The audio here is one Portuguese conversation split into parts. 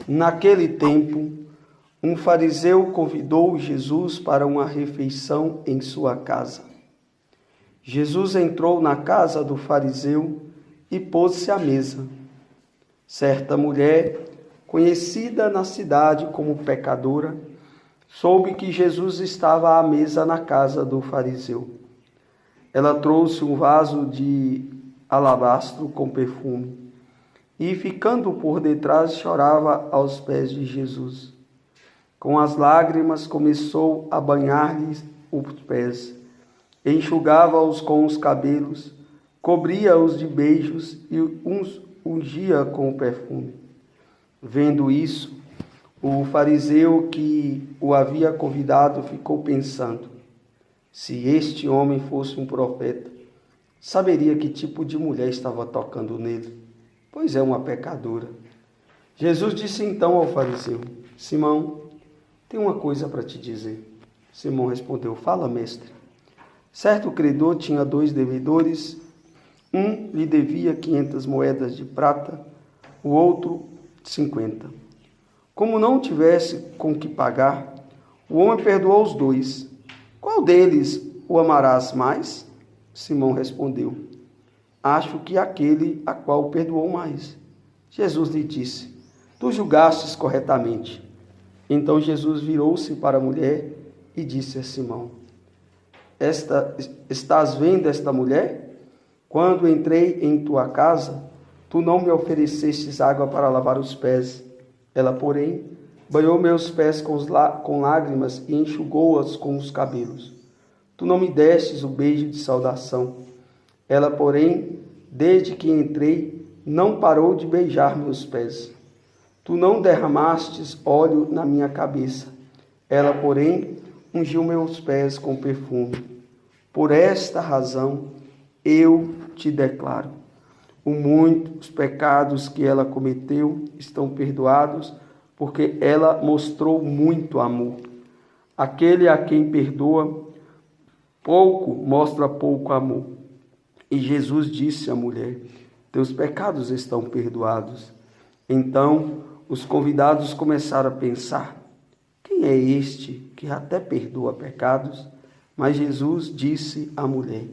Naquele tempo, um fariseu convidou Jesus para uma refeição em sua casa. Jesus entrou na casa do fariseu e pôs-se à mesa. Certa mulher, conhecida na cidade como pecadora, soube que Jesus estava à mesa na casa do fariseu. Ela trouxe um vaso de alabastro com perfume e, ficando por detrás, chorava aos pés de Jesus. Com as lágrimas começou a banhar-lhe os pés, enxugava-os com os cabelos, cobria-os de beijos e uns ungia com o perfume. Vendo isso, o fariseu que o havia convidado ficou pensando: se este homem fosse um profeta, saberia que tipo de mulher estava tocando nele, pois é uma pecadora. Jesus disse então ao fariseu: Simão, tenho uma coisa para te dizer. Simão respondeu: fala, mestre. Certo credor tinha 2 devedores. Um lhe devia 500 moedas de prata, o outro 50. Como não tivesse com que pagar, o homem perdoou os 2. Qual deles o amarás mais? Simão respondeu: acho que aquele a qual perdoou mais. Jesus lhe disse: tu julgastes corretamente. Então Jesus virou-se para a mulher e disse a Simão: estás vendo esta mulher? Quando entrei em tua casa, tu não me oferecestes água para lavar os pés. Ela, porém, banhou meus pés com lágrimas e enxugou-as com os cabelos. Tu não me destes o beijo de saudação. Ela, porém, desde que entrei, não parou de beijar meus pés. Tu não derramastes óleo na minha cabeça. Ela, porém, ungiu meus pés com perfume. Por esta razão, eu te declaro: os pecados que ela cometeu estão perdoados, porque ela mostrou muito amor. Aquele a quem perdoa pouco, mostra pouco amor. E Jesus disse à mulher: teus pecados estão perdoados. Então os convidados começaram a pensar: quem é este que até perdoa pecados? Mas Jesus disse à mulher: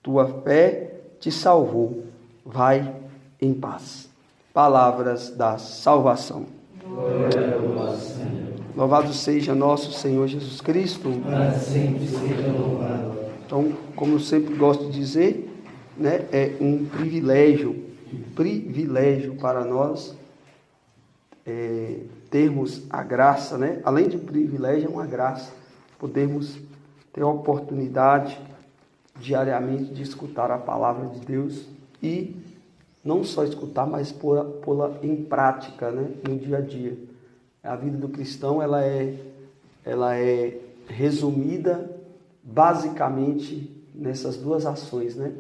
tua fé te salvou, vai em paz. Palavras da salvação. Glória a vós, Senhor. Louvado seja nosso Senhor Jesus Cristo. Para sempre seja louvado. Então, como eu sempre gosto de dizer, né, é um privilégio para nós termos a graça, né? Além de privilégio, é uma graça, podermos ter a oportunidade diariamente de escutar a palavra de Deus e não só escutar, mas pô-la em prática, né, no dia a dia. A vida do cristão ela é resumida basicamente nessas 2 ações, né,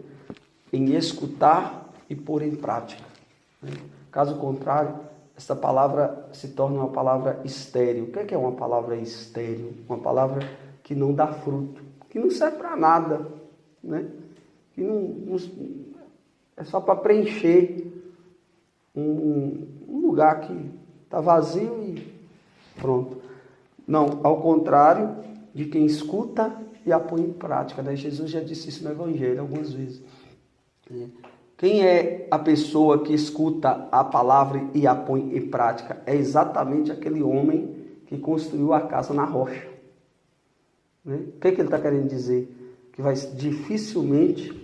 em escutar e pôr em prática, né? Caso contrário, essa palavra se torna uma palavra estéril. O que é uma palavra estéril? Uma palavra que não dá fruto, que não serve para nada, né? Que não é só para preencher um lugar que está vazio e pronto. Não, ao contrário de quem escuta e a põe em prática, né? Jesus já disse isso no Evangelho algumas vezes. Quem é a pessoa que escuta a palavra e a põe em prática? É exatamente aquele homem que construiu a casa na rocha, né? O que ele está querendo dizer? Que dificilmente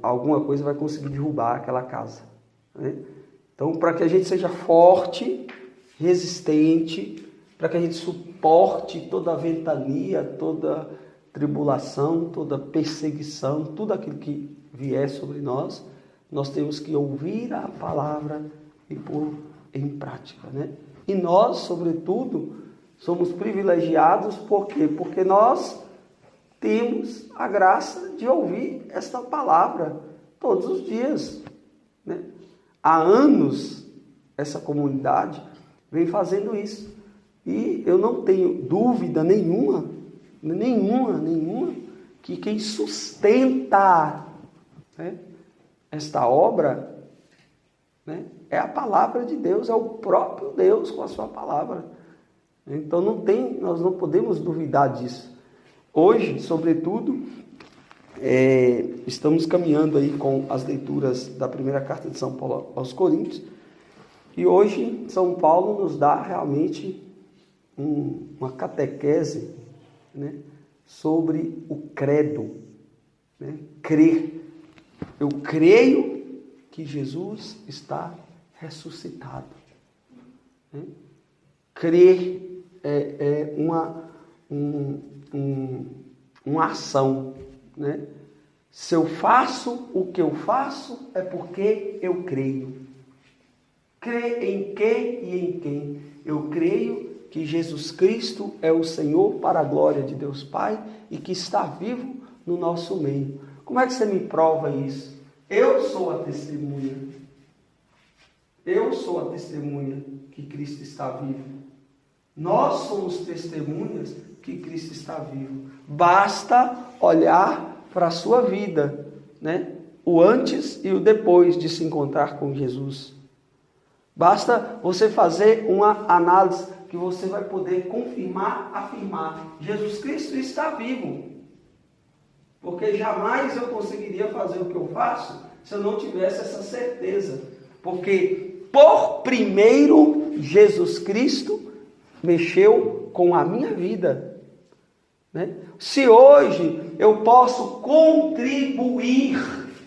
alguma coisa vai conseguir derrubar aquela casa, né? Então, para que a gente seja forte, resistente, para que a gente suporte toda a ventania, toda tribulação, toda perseguição, tudo aquilo que vier sobre nós, nós temos que ouvir a palavra e pôr em prática, né? E nós, sobretudo, somos privilegiados, por quê? Porque nós temos a graça de ouvir esta palavra todos os dias, né? Há anos essa comunidade vem fazendo isso. E eu não tenho dúvida nenhuma, que quem sustenta, né, esta obra né? É a palavra de Deus, é o próprio Deus com a sua palavra. Então nós não podemos duvidar disso. Hoje, sobretudo, estamos caminhando aí com as leituras da primeira carta de São Paulo aos Coríntios. E hoje São Paulo nos dá realmente uma catequese, né, sobre o credo, né? Crer. Eu creio que Jesus está ressuscitado. Né? Crer é uma ação. Né? Se eu faço o que eu faço, é porque eu creio. Crer em que e em quem? Eu creio que Jesus Cristo é o Senhor para a glória de Deus Pai e que está vivo no nosso meio. Como é que você me prova isso? Eu sou a testemunha. Eu sou a testemunha que Cristo está vivo. Nós somos testemunhas que Cristo está vivo. Basta olhar para a sua vida, né? O antes e o depois de se encontrar com Jesus. Basta você fazer uma análise que você vai poder confirmar, afirmar. Jesus Cristo está vivo. Porque jamais eu conseguiria fazer o que eu faço se eu não tivesse essa certeza. Porque, por primeiro, Jesus Cristo mexeu com a minha vida. Né? Se hoje eu posso contribuir,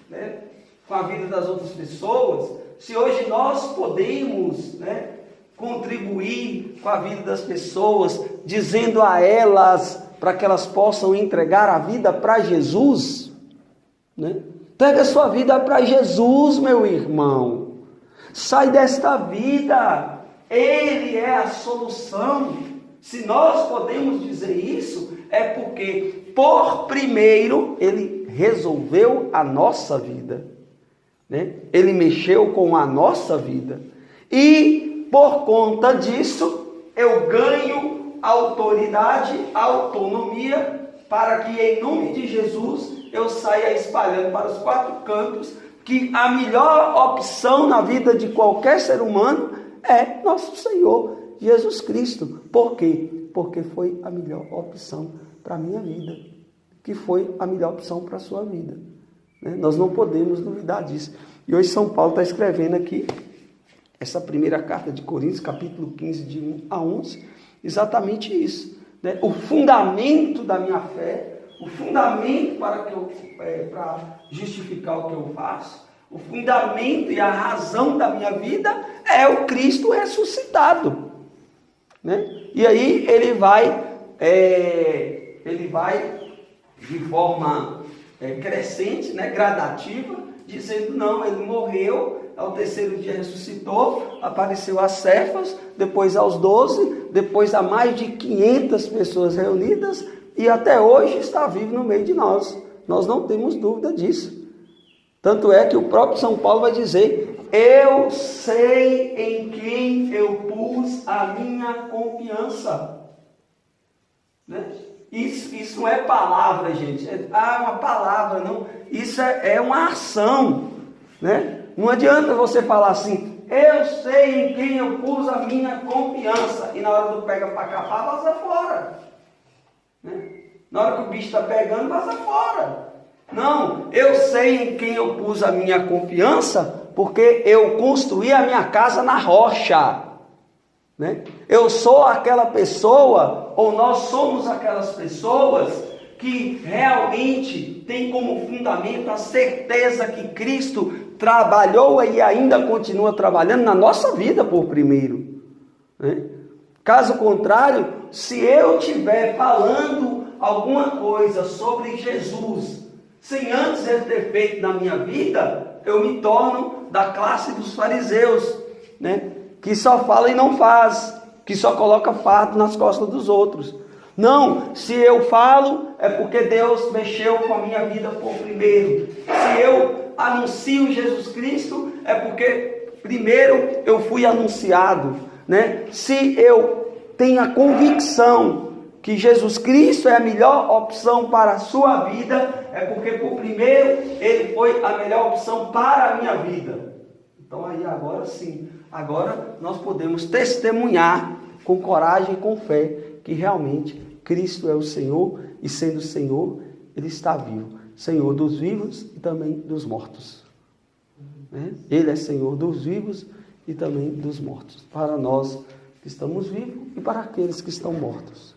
né, com a vida das outras pessoas, se hoje nós podemos, né, contribuir com a vida das pessoas, dizendo a elas para que elas possam entregar a vida para Jesus, né? Entrega a sua vida para Jesus, meu irmão. Sai desta vida. Ele é a solução. Se nós podemos dizer isso, é porque, por primeiro, Ele resolveu a nossa vida. Né? Ele mexeu com a nossa vida. E, por conta disso, eu ganho autoridade, autonomia, para que, em nome de Jesus, eu saia espalhando para os 4 cantos que a melhor opção na vida de qualquer ser humano é nosso Senhor Jesus Cristo. Por quê? Porque foi a melhor opção para a minha vida, que foi a melhor opção para a sua vida. Né? Nós não podemos duvidar disso. E hoje São Paulo está escrevendo aqui, essa primeira carta de Coríntios, capítulo 15, de 1 a 11, exatamente isso. Né? O fundamento da minha fé, o fundamento para justificar o que eu faço, o fundamento e a razão da minha vida é o Cristo ressuscitado. Né? E aí ele vai de forma crescente, né, gradativa, dizendo, não, ele morreu, ao 3º dia ressuscitou, apareceu a Cefas, depois aos 12, depois a mais de 500 pessoas reunidas, e até hoje está vivo no meio de nós. Nós não temos dúvida disso. Tanto é que o próprio São Paulo vai dizer, eu sei em quem eu pus a minha confiança. Né? Isso não é palavra, gente. Uma palavra, não. Isso é uma ação. Né? Não adianta você falar assim, eu sei em quem eu pus a minha confiança. E na hora do pega para capar, vaza fora. Né? Na hora que o bicho está pegando, vaza fora. Não, eu sei em quem eu pus a minha confiança, porque eu construí a minha casa na rocha. Né? Eu sou aquela pessoa, ou nós somos aquelas pessoas que realmente tem como fundamento a certeza que Cristo trabalhou e ainda continua trabalhando na nossa vida por primeiro. Né? Caso contrário, se eu estiver falando alguma coisa sobre Jesus, sem antes ele ter feito na minha vida, eu me torno da classe dos fariseus, né? Que só fala e não faz, que só coloca fardo nas costas dos outros. Não, se eu falo, é porque Deus mexeu com a minha vida por primeiro. Se eu anuncio Jesus Cristo, é porque primeiro eu fui anunciado. Né? Se eu tenho a convicção que Jesus Cristo é a melhor opção para a sua vida, é porque por primeiro Ele foi a melhor opção para a minha vida. Então aí agora sim, agora nós podemos testemunhar com coragem e com fé que realmente Cristo é o Senhor e sendo Senhor, Ele está vivo. Senhor dos vivos e também dos mortos. Ele é Senhor dos vivos e também dos mortos. Para nós que estamos vivos e para aqueles que estão mortos.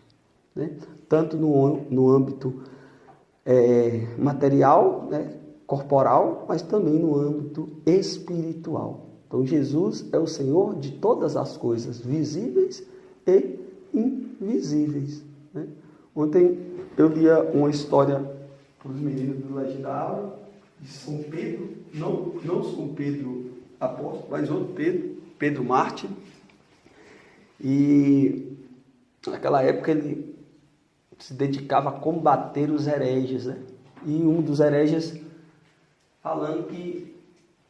Tanto no âmbito material, corporal, mas também no âmbito espiritual. Então Jesus é o Senhor de todas as coisas, visíveis e invisíveis. Ontem eu lia uma história para os meninos do Legenda da Aula, de São Pedro, não São Pedro apóstolo, mas outro Pedro, Pedro Mártir. E naquela época ele se dedicava a combater os hereges, E um dos hereges falando que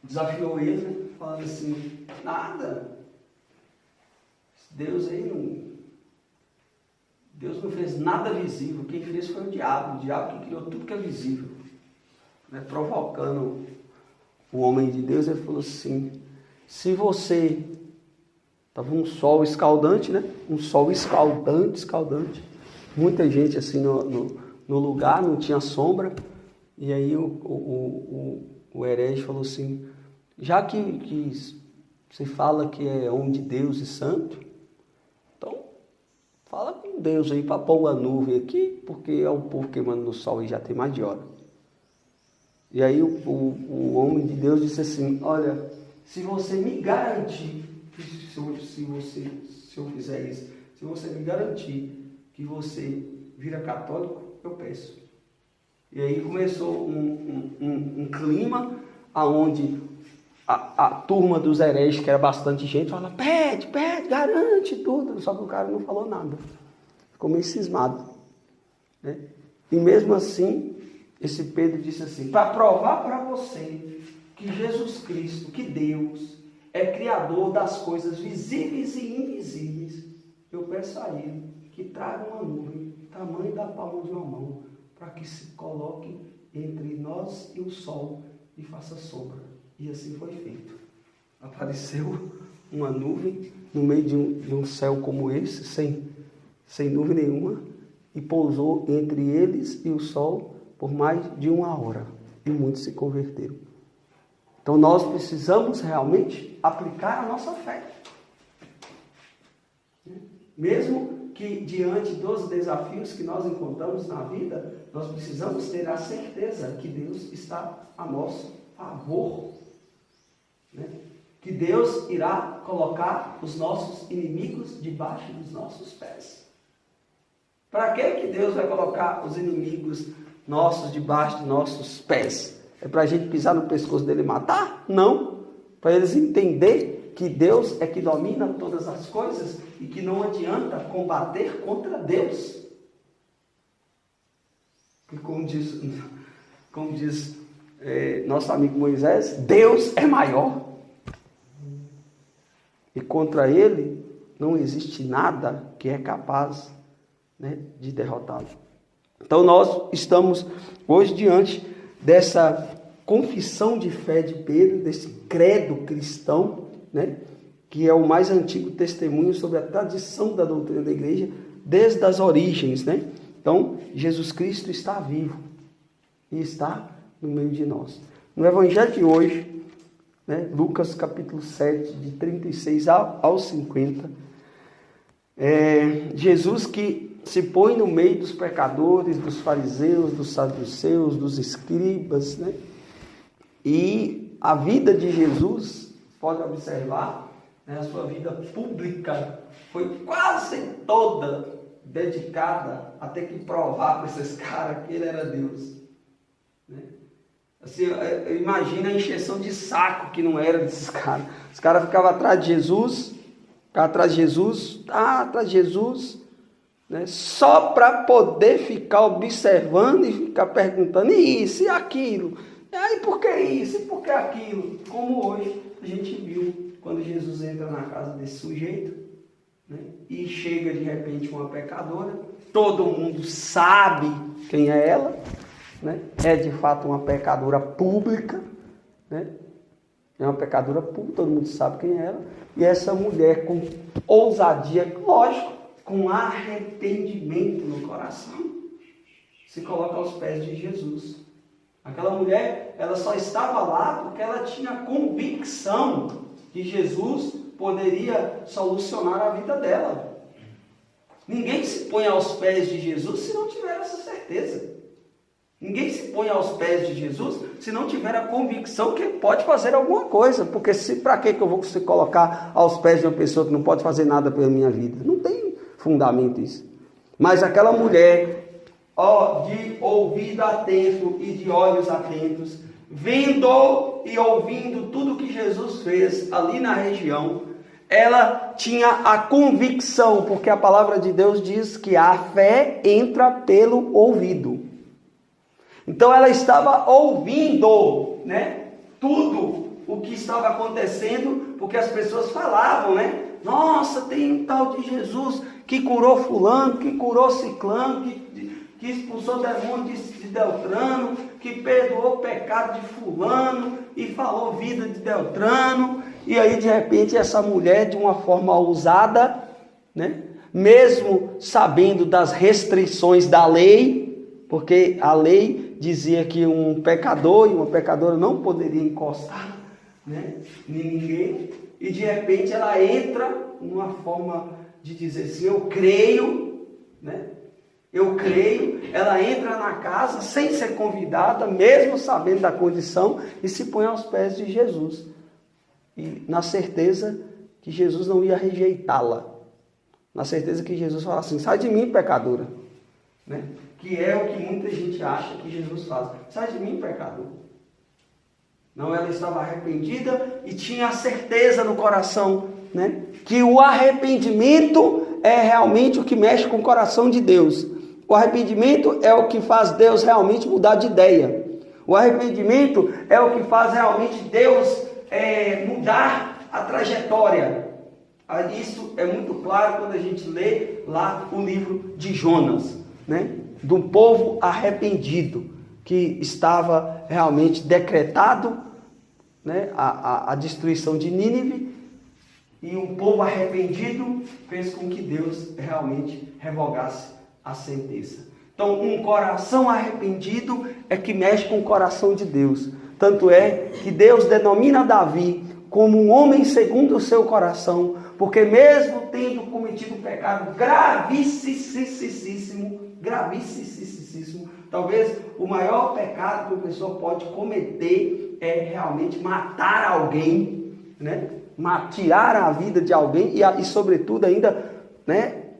desafiou ele, falando assim, nada, Deus não fez nada visível, quem fez foi o diabo que criou tudo que é visível, provocando o homem de Deus. Ele falou assim, se você, estava um sol escaldante, um sol escaldante, muita gente assim no lugar, não tinha sombra, e aí o herege falou assim, já que você fala que é homem de Deus e santo, então fala com Deus aí para pôr uma nuvem aqui, porque é o povo queimando no sol e já tem mais de hora. E aí o homem de Deus disse assim, olha, se você me garantir, se eu fizer isso, se você me garantir que você vira católico, eu peço. E aí começou um clima onde a turma dos hereges, que era bastante gente, fala, pede, garante tudo. Só que o cara não falou nada. Ficou meio cismado. E mesmo assim, esse Pedro disse assim, para provar para você que Jesus Cristo, que Deus, é criador das coisas visíveis e invisíveis, eu peço a Ele que traga uma nuvem, tamanho da palma de uma mão, para que se coloque entre nós e o sol e faça sombra. E assim foi feito. Apareceu uma nuvem no meio de um céu como esse, sem nuvem nenhuma, e pousou entre eles e o sol por mais de 1 hora. E muitos se converteram. Então nós precisamos realmente aplicar a nossa fé. Mesmo que diante dos desafios que nós encontramos na vida, nós precisamos ter a certeza que Deus está a nosso favor. Que Deus irá colocar os nossos inimigos debaixo dos nossos pés. Para que Deus vai colocar os inimigos nossos debaixo dos nossos pés? É para a gente pisar no pescoço dele e matar? Não. Para eles entenderem que Deus é que domina todas as coisas e que não adianta combater contra Deus. E como diz nosso amigo Moisés, Deus é maior. E contra ele não existe nada que é capaz de derrotá-lo. Então nós estamos hoje diante dessa confissão de fé de Pedro, desse credo cristão, que é o mais antigo testemunho sobre a tradição da doutrina da igreja, desde as origens. Então, Jesus Cristo está vivo e está no meio de nós. No Evangelho de hoje, Lucas capítulo 7, de 36 ao 50, Jesus que se põe no meio dos pecadores, dos fariseus, dos saduceus, dos escribas, e a vida de Jesus, pode observar, a sua vida pública foi quase toda dedicada a ter que provar para esses caras que ele era Deus. Assim, imagina a encheção de saco que não era desses caras. Os caras ficavam atrás de Jesus, só para poder ficar observando e ficar perguntando, e isso, e aquilo, e aí por que isso, e por que aquilo? Como hoje a gente viu, quando Jesus entra na casa desse sujeito, e chega de repente uma pecadora, todo mundo sabe quem é ela, é de fato uma pecadora pública, É uma pecadora pública, todo mundo sabe quem é ela. E essa mulher, com ousadia, lógico, com arrependimento no coração, se coloca aos pés de Jesus. Aquela mulher, ela só estava lá porque ela tinha convicção que Jesus poderia solucionar a vida dela. Ninguém se põe aos pés de Jesus se não tiver essa certeza. Ninguém se põe aos pés de Jesus se não tiver a convicção que ele pode fazer alguma coisa. Porque para que eu vou se colocar aos pés de uma pessoa que não pode fazer nada pela minha vida? Não tem fundamento isso. Mas aquela mulher, de ouvido atento e de olhos atentos, vendo e ouvindo tudo que Jesus fez ali na região, ela tinha a convicção, porque a palavra de Deus diz que a fé entra pelo ouvido. Então ela estava ouvindo, tudo o que estava acontecendo, porque as pessoas falavam, nossa, tem um tal de Jesus que curou fulano, que curou ciclano, que expulsou demônio de Deltrano, que perdoou o pecado de fulano e falou vida de Deltrano. E aí de repente essa mulher, de uma forma ousada, mesmo sabendo das restrições da lei, porque a lei dizia que um pecador e uma pecadora não poderia encostar em ninguém, e de repente ela entra numa forma de dizer assim, eu creio, eu creio, ela entra na casa sem ser convidada, mesmo sabendo da condição, e se põe aos pés de Jesus, e na certeza que Jesus não ia rejeitá-la, na certeza que Jesus fala assim, sai de mim, pecadora, que é o que muita gente acha que Jesus faz, sai de mim, pecador. Não, ela estava arrependida e tinha a certeza no coração, que o arrependimento é realmente o que mexe com o coração de Deus. O arrependimento é o que faz Deus realmente mudar de ideia. O arrependimento é o que faz realmente Deus mudar a trajetória. Isso é muito claro quando a gente lê lá o livro de Jonas, do povo arrependido, que estava realmente decretado a destruição de Nínive, e um povo arrependido fez com que Deus realmente revogasse a sentença. Então, um coração arrependido é que mexe com o coração de Deus. Tanto é que Deus denomina Davi como um homem segundo o seu coração, porque mesmo tendo cometido um pecado gravíssimo, talvez o maior pecado que uma pessoa pode cometer é realmente matar alguém, tirar a vida de alguém e sobretudo ainda,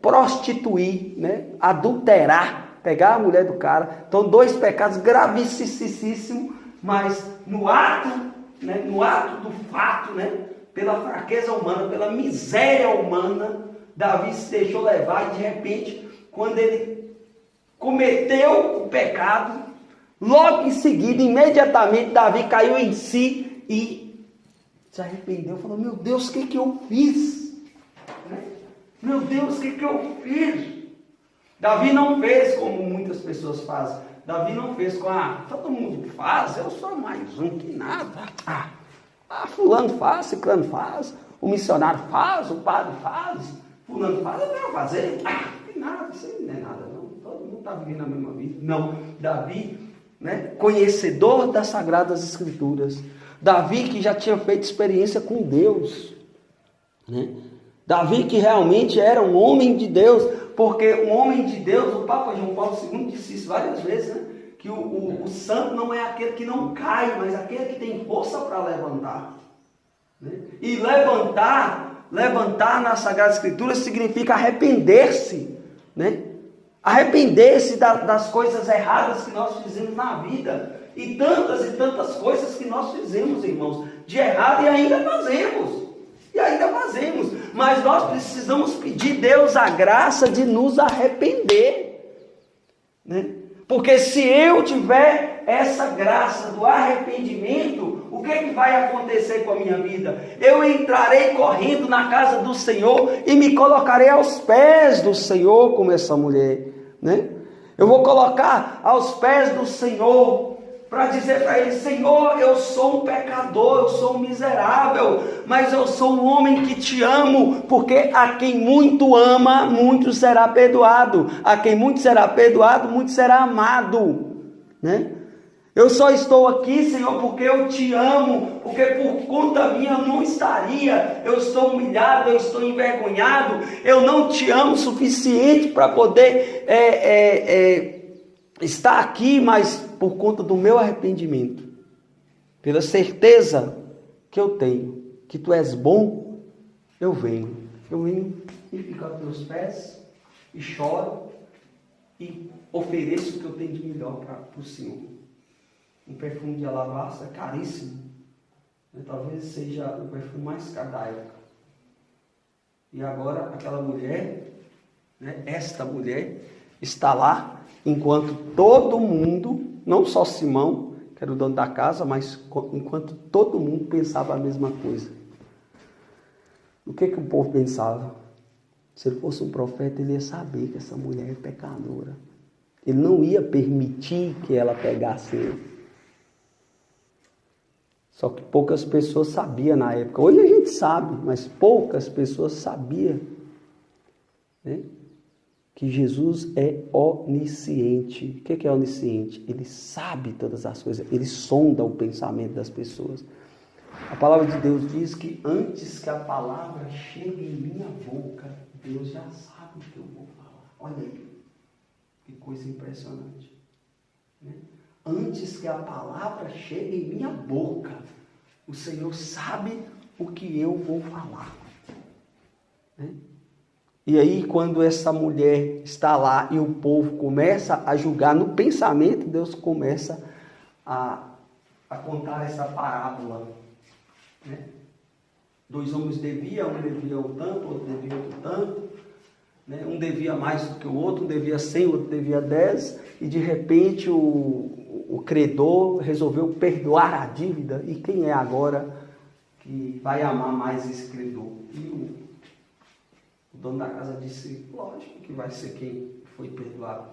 prostituir, adulterar, pegar a mulher do cara. Então 2 pecados gravíssimos, mas no ato do fato, pela fraqueza humana, pela miséria humana, Davi se deixou levar e de repente, quando ele cometeu o pecado, logo em seguida, imediatamente, Davi caiu em si e se arrependeu, falou, meu Deus, o que eu fiz? Meu Deus, o que eu fiz? Davi não fez como muitas pessoas fazem. Davi não fez com, todo mundo faz, eu sou mais um que nada. Fulano faz, ciclano faz, o missionário faz, o padre faz, fulano faz, eu quero fazer. Que nada, isso aí não é nada não. Todo mundo está vivendo a mesma vida. Não, Davi, conhecedor das Sagradas Escrituras, Davi que já tinha feito experiência com Deus, Davi que realmente era um homem de Deus, porque um homem de Deus, o Papa João Paulo II disse isso várias vezes, que o santo não é aquele que não cai, mas aquele que tem força para levantar. E levantar nas Sagradas Escrituras significa arrepender-se, arrepender-se das coisas erradas que nós fizemos na vida, e tantas coisas que nós fizemos, irmãos, de errado, e ainda fazemos, mas nós precisamos pedir a Deus a graça de nos arrepender, porque se eu tiver essa graça do arrependimento, o que vai acontecer com a minha vida? Eu entrarei correndo na casa do Senhor e me colocarei aos pés do Senhor, como essa mulher, eu vou colocar aos pés do Senhor para dizer para ele: Senhor, eu sou um pecador, eu sou um miserável, mas eu sou um homem que te amo, porque a quem muito ama, muito será perdoado. A quem muito será perdoado, muito será amado, né? Eu só estou aqui, Senhor, porque eu te amo, porque por conta minha eu não estaria. Eu estou humilhado, eu estou envergonhado, eu não te amo o suficiente para poder estar aqui, mas por conta do meu arrependimento, pela certeza que eu tenho, que tu és bom, eu venho e fico aos teus pés, e choro, e ofereço o que eu tenho de melhor para o Senhor. Um perfume de alabastro caríssimo, né? Talvez seja o perfume mais caro da época. E agora aquela mulher, né? Esta mulher está lá, enquanto todo mundo, não só Simão, que era o dono da casa, mas enquanto todo mundo pensava a mesma coisa. O que o povo pensava? Se ele fosse um profeta, ele ia saber que essa mulher é pecadora. Ele não ia permitir que ela pegasse ele. Só que poucas pessoas sabiam na época. Hoje a gente sabe, mas poucas pessoas sabiam, né, que Jesus é onisciente. O que é onisciente? Ele sabe todas as coisas. Ele sonda o pensamento das pessoas. A palavra de Deus diz que antes que a palavra chegue em minha boca, Deus já sabe o que eu vou falar. Olha aí, que coisa impressionante, né? Antes que a palavra chegue em minha boca, o Senhor sabe o que eu vou falar, né? E aí, quando essa mulher está lá e o povo começa a julgar no pensamento, Deus começa a contar essa parábola, né? 2 homens deviam, um devia um tanto, outro devia outro tanto, né? Um devia mais do que o outro, um devia 100, o outro devia 10, e de repente o credor resolveu perdoar a dívida. E quem é agora que vai amar mais esse credor? E o dono da casa disse: lógico que vai ser quem foi perdoado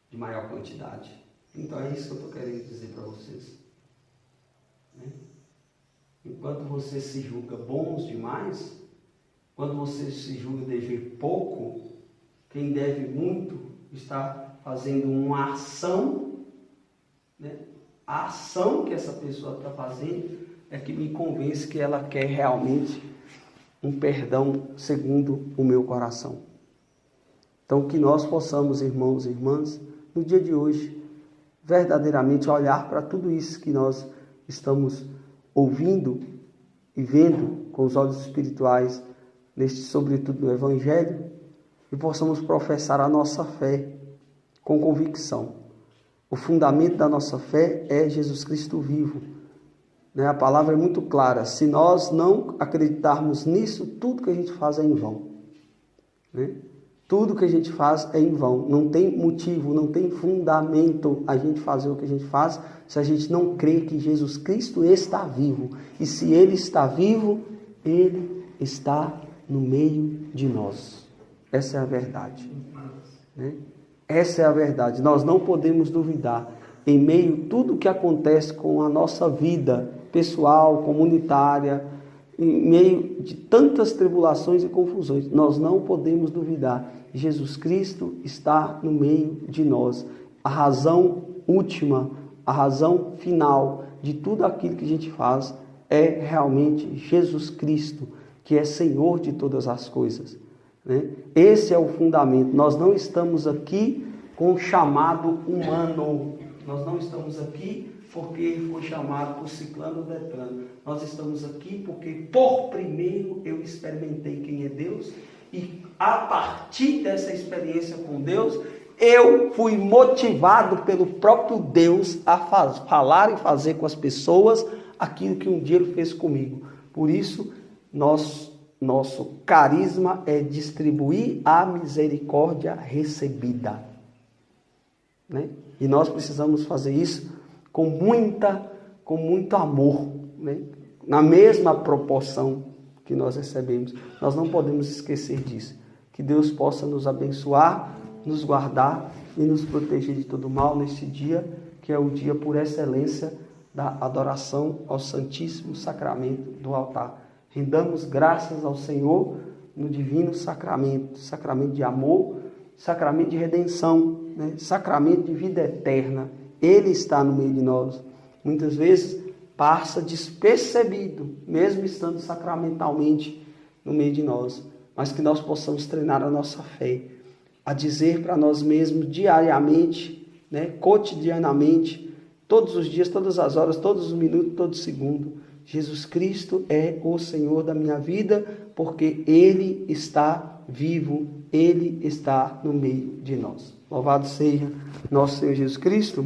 de maior quantidade. Então é isso que eu estou querendo dizer para vocês, né? Enquanto você se julga bons demais, quando você se julga dever pouco, quem deve muito está fazendo uma ação, né? A ação que essa pessoa está fazendo é que me convence que ela quer realmente um perdão segundo o meu coração. Então, que nós possamos, irmãos e irmãs, no dia de hoje, verdadeiramente olhar para tudo isso que nós estamos ouvindo e vendo com os olhos espirituais, sobretudo no Evangelho, e possamos professar a nossa fé com convicção. O fundamento da nossa fé é Jesus Cristo vivo, né? A palavra é muito clara: se nós não acreditarmos nisso, tudo que a gente faz é em vão, né? Tudo que a gente faz é em vão, não tem motivo, não tem fundamento a gente fazer o que a gente faz se a gente não crê que Jesus Cristo está vivo. E se Ele está vivo, Ele está no meio de nós. Essa é a verdade, né? Essa é a verdade. Nós não podemos duvidar, em meio a tudo que acontece com a nossa vida pessoal, comunitária, em meio de tantas tribulações e confusões, nós não podemos duvidar. Jesus Cristo está no meio de nós. A razão última, a razão final de tudo aquilo que a gente faz é realmente Jesus Cristo, que é Senhor de todas as coisas, né? Esse é o fundamento. Nós não estamos aqui com um chamado humano. Nós não estamos aqui porque foi chamado por ciclano ou declano. Nós estamos aqui porque por primeiro eu experimentei quem é Deus, e a partir dessa experiência com Deus, eu fui motivado pelo próprio Deus a falar e fazer com as pessoas aquilo que um dia Ele fez comigo. Por isso, nosso carisma é distribuir a misericórdia recebida, né? E nós precisamos fazer isso com muito amor, né? Na mesma proporção que nós recebemos. Nós não podemos esquecer disso. Que Deus possa nos abençoar, nos guardar e nos proteger de todo mal neste dia, que é o dia por excelência da adoração ao Santíssimo Sacramento do altar. Rendamos graças ao Senhor no divino sacramento, sacramento de amor, sacramento de redenção, né? Sacramento de vida eterna. Ele está no meio de nós. Muitas vezes passa despercebido, mesmo estando sacramentalmente no meio de nós, mas que nós possamos treinar a nossa fé, a dizer para nós mesmos diariamente, né, cotidianamente, todos os dias, todas as horas, todos os minutos, todo segundo: Jesus Cristo é o Senhor da minha vida, porque Ele está vivo, Ele está no meio de nós. Louvado seja nosso Senhor Jesus Cristo.